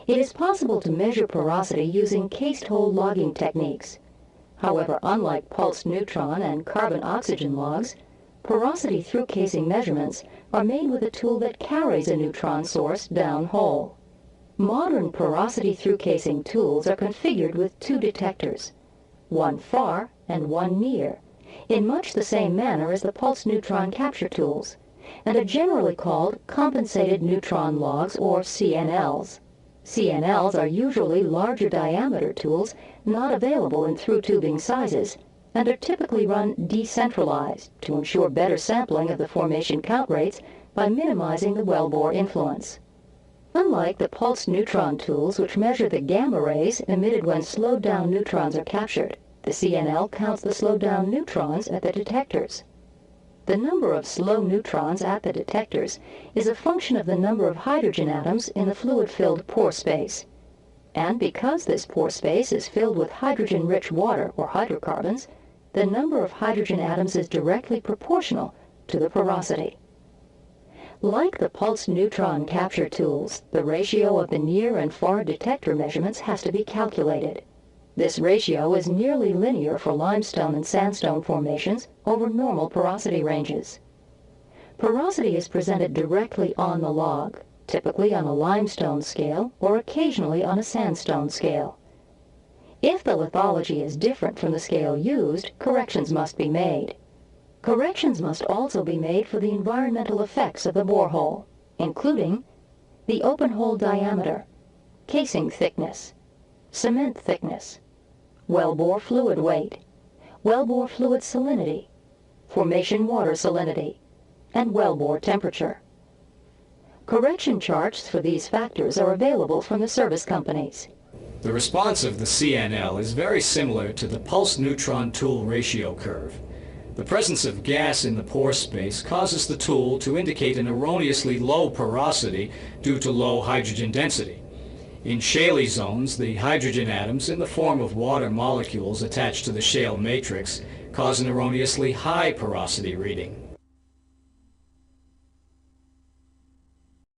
It is possible to measure porosity using cased hole logging techniques. However, unlike pulsed neutron and carbon-oxygen logs, porosity through casing measurements are made with a tool that carries a neutron source down hole. Modern porosity through casing tools are configured with two detectors, one far and one near, in much the same manner as the pulsed neutron capture tools, and are generally called compensated neutron logs, or CNLs. CNLs are usually larger diameter tools not available in through tubing sizes, and are typically run decentralized to ensure better sampling of the formation count rates by minimizing the wellbore influence. Unlike the pulsed neutron tools, which measure the gamma rays emitted when slowed down neutrons are captured, the CNL counts the slowed down neutrons at the detectors. The number of slow neutrons at the detectors is a function of the number of hydrogen atoms in the fluid-filled pore space. And because this pore space is filled with hydrogen-rich water, or hydrocarbons, the number of hydrogen atoms is directly proportional to the porosity. Like the pulsed neutron capture tools, the ratio of the near and far detector measurements has to be calculated. This ratio is nearly linear for limestone and sandstone formations over normal porosity ranges. Porosity is presented directly on the log, typically on a limestone scale or occasionally on a sandstone scale. If the lithology is different from the scale used, corrections must be made. Corrections must also be made for the environmental effects of the borehole, including the open hole diameter, casing thickness, cement thickness, wellbore fluid weight, wellbore fluid salinity, formation water salinity, and wellbore temperature. Correction charts for these factors are available from the service companies. The response of the CNL is very similar to the pulsed neutron tool ratio curve. The presence of gas in the pore space causes the tool to indicate an erroneously low porosity due to low hydrogen density. In shaly zones, the hydrogen atoms in the form of water molecules attached to the shale matrix cause an erroneously high porosity reading.